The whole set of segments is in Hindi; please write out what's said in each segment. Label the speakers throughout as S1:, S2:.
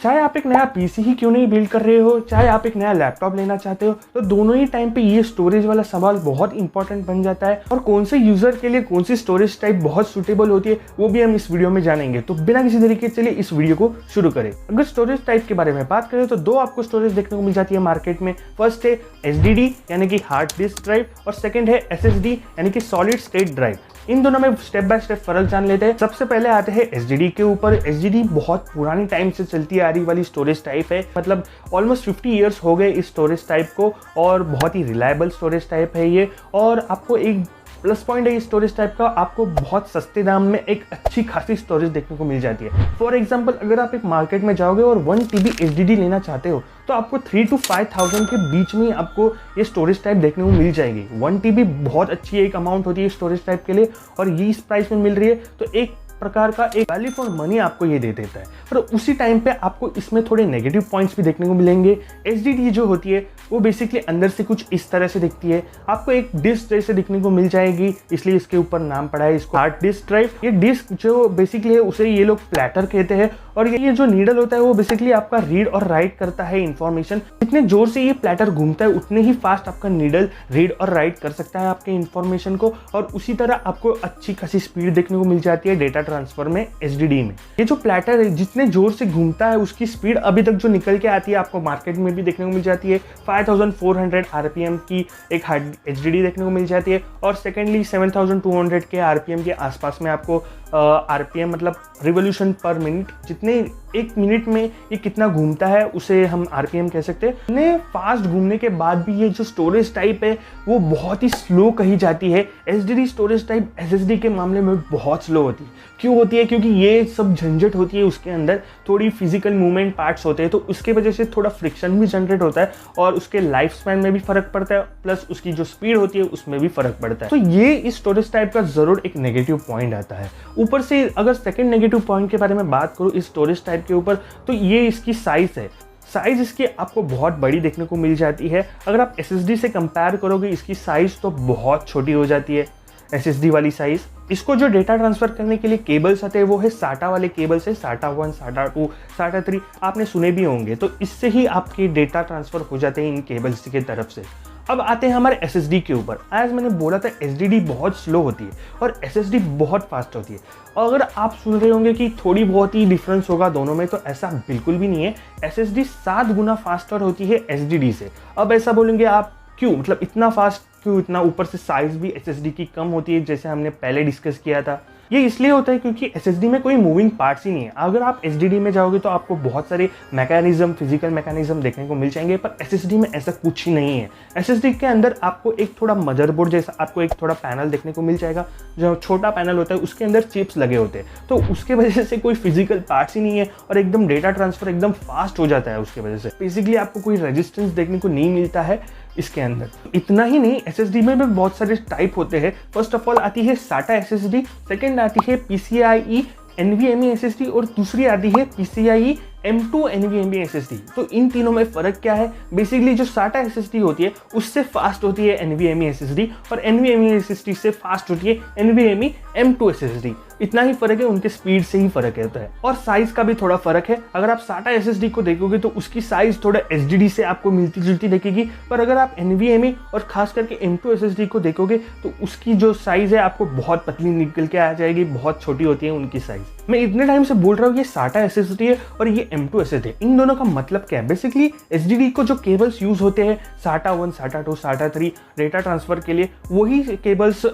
S1: चाहे आप एक नया पीसी ही क्यों नहीं बिल्ड कर रहे हो, चाहे आप एक नया लैपटॉप लेना चाहते हो, तो दोनों ही टाइम पे ये स्टोरेज वाला सवाल बहुत इंपॉर्टेंट बन जाता है। और कौन से यूजर के लिए कौन सी स्टोरेज टाइप बहुत सुटेबल होती है वो भी हम इस वीडियो में जानेंगे। तो बिना किसी तरीके से चलिए इस वीडियो को शुरू करें। अगर स्टोरेज टाइप के बारे में बात करें तो दो आपको स्टोरेज देखने को मिल जाती है मार्केट में। फर्स्ट है HDD यानी कि हार्ड डिस्क ड्राइव, और सेकंड है SSD यानी कि सॉलिड स्टेट ड्राइव। इन दोनों में स्टेप बाय स्टेप फर्क जान लेते हैं। सबसे पहले आते हैं SSD के ऊपर। SSD बहुत पुरानी टाइम से चलती आ रही वाली स्टोरेज टाइप है, मतलब ऑलमोस्ट 50 ईयर्स हो गए इस स्टोरेज टाइप को, और बहुत ही रिलायबल स्टोरेज टाइप है ये। और आपको एक प्लस पॉइंट है इस स्टोरेज टाइप का, आपको बहुत सस्ते दाम में एक अच्छी खासी स्टोरेज देखने को मिल जाती है। फॉर एग्जांपल, अगर आप एक मार्केट में जाओगे और 1 TB SSD लेना चाहते हो तो आपको 3 to 5,000 के बीच में आपको ये स्टोरेज टाइप देखने को मिल जाएगी। 1 TB बहुत अच्छी एक अमाउंट होती है स्टोरेज टाइप के लिए, और ये इस प्राइस में मिल रही है तो एक प्रकार का एक वैल्यू फॉर मनी आपको ये दे देता है। पर उसी टाइम पे आपको इसमें थोड़े नेगेटिव पॉइंट्स भी देखने को मिलेंगे। SSD जो होती है वो बेसिकली अंदर से कुछ इस तरह से दिखती है, आपको एक डिस्क जैसे दिखने को मिल जाएगी, इसलिए इसके ऊपर नाम पड़ा है इसको हार्ड डिस्क ड्राइव। ये डिस्क जो बेसिकली है उसे ये लोग प्लेटर कहते हैं, और ये जो नीडल होता है वो बेसिकली आपका रीड और राइट करता है इन्फॉर्मेशन। जितने जोर से ये प्लेटर घूमता है उतने ही फास्ट आपका नीडल रीड और राइट कर सकता है आपके इन्फॉर्मेशन को, और उसी तरह आपको अच्छी खासी स्पीड देखने को मिल जाती है डेटा ट्रांसफर में SSD में। ये जो प्लेटर है जितने जोर से घूमता है उसकी स्पीड अभी तक जो निकल के आती है आपको मार्केट में भी देखने को मिल जाती है 5400 RPM की एक हार्ड SSD देखने को मिल जाती है, और सेकेंडली 7200 के RPM के आसपास में आपको RPM मतलब रिवोल्यूशन पर मिनट, जितने एक मिनट में ये कितना घूमता है उसे हम RPM कह सकते हैं। इतने फास्ट घूमने के बाद भी ये जो स्टोरेज टाइप है वो बहुत ही स्लो कही जाती है। SSD स्टोरेज टाइप SSD के मामले में बहुत स्लो होती है। क्यों होती है? क्योंकि ये सब झंझट होती है, उसके अंदर थोड़ी फिजिकल मूवमेंट पार्ट्स होते हैं, तो उसके वजह से थोड़ा फ्रिक्शन भी जनरेट होता है, और उसके लाइफ स्पैन में भी फर्क पड़ता है, प्लस उसकी जो स्पीड होती है उसमें भी फर्क पड़ता है। तो ये इस स्टोरेज टाइप का जरूर एक नेगेटिव पॉइंट आता है। ऊपर से अगर सेकंड नेगेटिव पॉइंट के बारे में बात करूँ इस स्टोरेज टाइप के ऊपर, तो ये इसकी साइज है। साइज इसकी आपको बहुत बड़ी देखने को मिल जाती है। अगर आप SSD से कंपेयर करोगे इसकी साइज तो बहुत छोटी हो जाती है SSD वाली साइज। इसको जो डेटा ट्रांसफर करने के लिए केबल्स आते हैं वो है SATA वाले केबल्स है, SATA 1, SATA 2, SATA 3, आपने सुने भी होंगे। तो इससे ही आपके डेटा ट्रांसफर हो जाते हैं इन केबल्स की तरफ से। अब आते हैं हमारे SSD के ऊपर। आज मैंने बोला था SSD बहुत स्लो होती है और SSD बहुत फास्ट होती है। और अगर आप सुन रहे होंगे कि थोड़ी बहुत ही डिफरेंस होगा दोनों में, तो ऐसा बिल्कुल भी नहीं है। SSD 7 गुना फास्टर होती है SSD से। अब ऐसा बोलेंगे आप, क्यों, मतलब इतना फास्ट क्यों? इतना ऊपर से साइज भी SSD की कम होती है जैसे हमने पहले डिस्कस किया था। ये इसलिए होता है क्योंकि SSD में कोई मूविंग पार्ट्स ही नहीं है। अगर आप SSD में जाओगे तो आपको बहुत सारे मैकेनिज्म, फिजिकल मैकेनिज्म देखने को मिल जाएंगे, पर SSD में ऐसा कुछ ही नहीं है। SSD के अंदर आपको एक थोड़ा मदरबोर्ड जैसा आपको एक थोड़ा पैनल देखने को मिल जाएगा, जो छोटा पैनल होता है उसके अंदर चिप्स लगे होते हैं, तो उसके वजह से कोई फिजिकल पार्ट्स ही नहीं है, और एकदम डेटा ट्रांसफर एकदम फास्ट हो जाता है उसके वजह से। बेसिकली आपको कोई रेजिस्टेंस देखने को नहीं मिलता है इसके अंदर। इतना ही नहीं, SSD में भी बहुत सारे टाइप होते हैं। फर्स्ट ऑफ ऑल आती है SATA SSD, सेकंड आती है PCIe NVMe SSD, और दूसरी आती है PCIe M2 NVMe SSD। तो इन तीनों में फर्क क्या है? बेसिकली जो SATA SSD होती है उससे फास्ट होती है NVMe SSD, और NVMe SSD से फास्ट होती है NVMe M2 SSD। इतना ही फर्क है, उनके स्पीड से ही फर्क रहता है। और साइज का भी थोड़ा फर्क है। अगर आप SATA SSD को देखोगे तो उसकी साइज थोड़ा SSD से आपको मिलती जुलती दिखेगी, पर अगर आप NVMe और खास करके M2 SSD को देखोगे तो उसकी जो साइज है आपको बहुत पतली निकल के आ जाएगी, बहुत छोटी होती है उनकी साइज। मैं इतने टाइम से बोल रहा हूँ ये SATA SSD है और ये M2 SSD है। इन दोनों का मतलब क्या है? बेसिकली SSD को जो केबल्स यूज होते हैं SATA 1, SATA 2, SATA 3 data transfer के लिए, वही केबल्स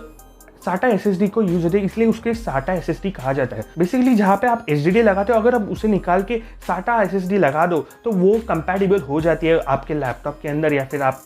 S1: SATA SSD को यूज होते हैं, इसलिए उसके SATA SSD कहा जाता है। बेसिकली जहाँ पे आप SSD लगाते हो, अगर आप उसे निकाल के SATA SSD लगा दो तो वो कंपैटिबल हो जाती है आपके लैपटॉप के अंदर, या फिर आप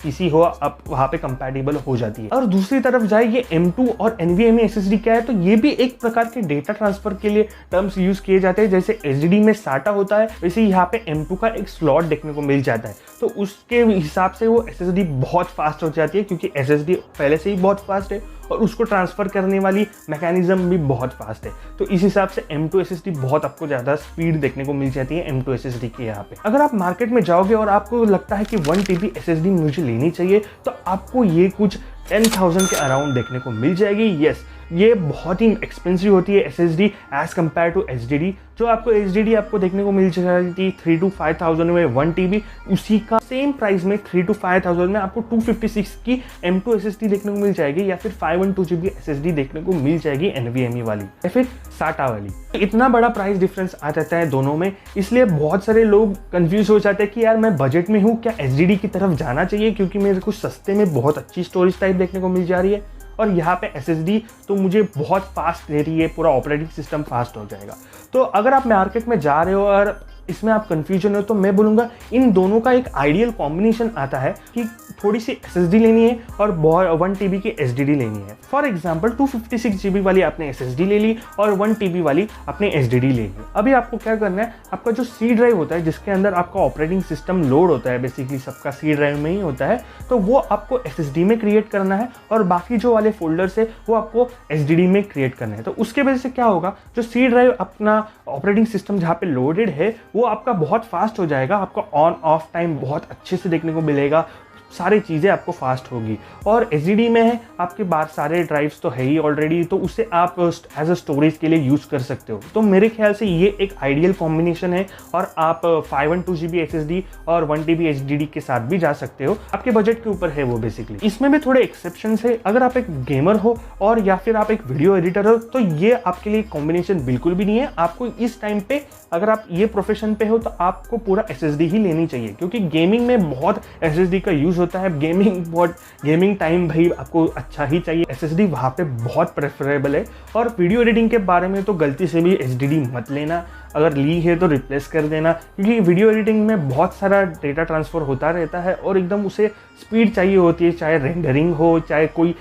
S1: PC हो आप वहाँ पे कंपैटिबल हो जाती है। और दूसरी तरफ जाए ये M2 और NVMe SSD क्या है, तो ये भी एक प्रकार के डेटा ट्रांसफर के लिए टर्म्स यूज किए जाते हैं। जैसे SSD में SATA होता है, वैसे यहाँ पे M2 का एक स्लॉट देखने को मिल जाता है, तो उसके हिसाब से वो SSD बहुत फास्ट हो जाती है, क्योंकि SSD पहले से ही बहुत फास्ट है और उसको ट्रांसफर करने वाली मैकेनिज्म भी बहुत फास्ट है। तो इस हिसाब से M2 SSD बहुत आपको ज़्यादा स्पीड देखने को मिल जाती है M2 SSD के यहाँ पे। अगर आप मार्केट में जाओगे और आपको लगता है कि 1 TB SSD मुझे लेनी चाहिए, तो आपको ये कुछ 10,000 के अराउंड देखने को मिल जाएगी। यस, ये बहुत ही एक्सपेंसिव होती है SSD as compare to HDD। जो आपको HDD आपको देखने को मिल जाती 3 to 5,000 में 1 TB, उसी का सेम प्राइस में 3 to 5,000 में आपको 256 की M2 SSD देखने को मिल जाएगी, या फिर 512 GB SSD देखने को मिल जाएगी NVMe वाली या फिर SATA वाली। इतना बड़ा प्राइस डिफरेंस आ जाता है दोनों में, इसलिए बहुत सारे लोग कंफ्यूज हो जाते हैं कि यार मैं बजट में हूँ, क्या HDD की तरफ जाना चाहिए क्योंकि मेरे को सस्ते में बहुत अच्छी स्टोरेज टाइप देखने को मिल जा रही है, और यहाँ पे SSD तो मुझे बहुत फास्ट दे रही है, पूरा ऑपरेटिंग सिस्टम फास्ट हो जाएगा। तो अगर आप मार्केट में जा रहे हो और इसमें आप कंफ्यूजन हो, तो मैं बोलूँगा इन दोनों का एक आइडियल कॉम्बिनेशन आता है कि थोड़ी सी SSD लेनी है और 1 TB की HDD लेनी है। फॉर एग्जाम्पल 256 GB वाली आपने SSD ले ली और 1 TB वाली आपने HDD ले ली। अभी आपको क्या करना है, आपका जो C ड्राइव होता है जिसके अंदर आपका ऑपरेटिंग सिस्टम लोड होता है, बेसिकली सबका C ड्राइव में ही होता है, तो वो आपको SSD में क्रिएट करना है और बाकी जो वाले फोल्डर्स है वो आपको HDD में क्रिएट करना है। तो उसके वजह से क्या होगा, जो C ड्राइव अपना ऑपरेटिंग सिस्टम जहाँ पे लोडेड है वो आपका बहुत फास्ट हो जाएगा, आपका ऑन ऑफ टाइम बहुत अच्छे से देखने को मिलेगा, सारी चीज़ें आपको फास्ट होगी। और HDD में है आपके पास सारे ड्राइव्स तो है ही ऑलरेडी, तो उसे आप एज अ स्टोरेज के लिए यूज़ कर सकते हो। तो मेरे ख्याल से ये एक आइडियल कॉम्बिनेशन है, और आप 512 GB SSD और 1 TB HDD के साथ भी जा सकते हो, आपके बजट के ऊपर है वो बेसिकली। इसमें भी थोड़े एक्सेप्शंस है, अगर आप एक गेमर हो और या फिर आप एक वीडियो एडिटर हो तो ये आपके लिए कॉम्बिनेशन बिल्कुल भी नहीं है। आपको इस टाइम पे, अगर आप ये प्रोफेशन पे हो तो आपको पूरा SSD ही लेनी चाहिए, क्योंकि गेमिंग में बहुत SSD का यूज़ होता है। गेमिंग टाइम भाई आपको अच्छा ही चाहिए, SSD वहाँ पे बहुत प्रेफरेबल है। और वीडियो एडिटिंग के बारे में तो गलती से भी HDD मत लेना, अगर ली है तो रिप्लेस कर देना, क्योंकि वीडियो एडिटिंग में बहुत सारा डेटा ट्रांसफ़र होता रहता है और एकदम उसे स्पीड चाहिए होती है, चाहे रेंडरिंग हो चाहे कोई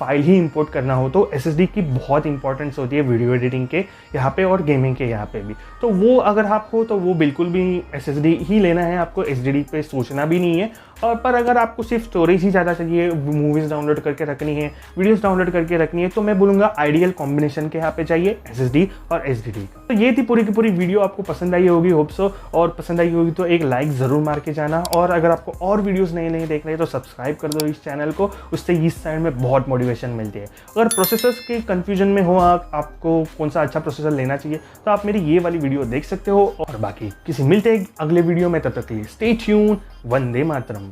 S1: फाइल ही इंपोर्ट करना हो, तो SSD की बहुत इंपॉर्टेंस होती है वीडियो एडिटिंग के यहाँ पे और गेमिंग के यहाँ पे भी। तो वो अगर आप हो तो वो बिल्कुल भी SSD ही लेना है, आपको HDD पे सोचना भी नहीं है। और पर अगर आपको सिर्फ स्टोरेज ही ज़्यादा चाहिए, मूवीज़ डाउनलोड करके रखनी है, वीडियोस डाउनलोड करके रखनी है, तो मैं बोलूँगा आइडियल कॉम्बिनेशन के यहाँ पे चाहिए SSD और HDD का। तो ये थी पूरी की पूरी वीडियो, आपको पसंद आई होगी होप सो, और पसंद आई होगी तो एक लाइक ज़रूर मार के जाना, और अगर आपको और वीडियोस नए देख रहे हैं तो सब्सक्राइब कर दो इस चैनल को, उससे इस साइड में बहुत मोटिवेशन मिलती है। अगर प्रोसेसर्स के कन्फ्यूजन में हो आपको कौन सा अच्छा प्रोसेसर लेना चाहिए, तो आप मेरी ये वाली वीडियो देख सकते हो। और बाकी किसी मिलते हैं अगले वीडियो में, तब तक के लिए स्टे ट्यून, वंदे मातरम।